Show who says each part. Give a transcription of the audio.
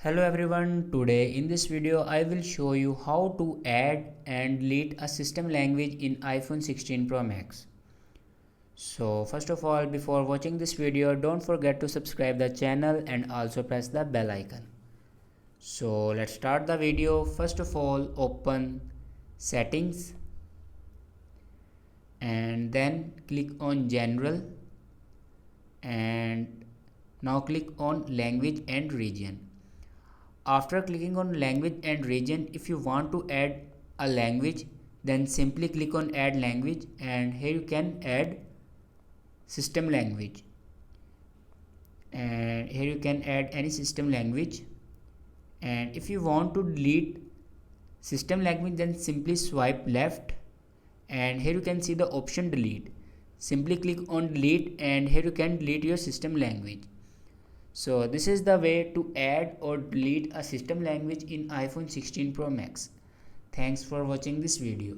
Speaker 1: Hello everyone, today in this video I will show you how to add and delete a system language in iPhone 16 Pro Max. So first of all, before watching this video, don't forget to subscribe the channel and also press the bell icon. So let's start the video. First of all, open settings and then click on general and now click on language and region. After clicking on language and region, if you want to add a language, then simply click on add language and here you can add system language, and here you can add any system language. And if you want to delete system language, then simply swipe left and here you can see the option delete. Simply click on delete and here you can delete your system language. So this is the way to add or delete a system language in iPhone 16 Pro Max. Thanks for watching this video.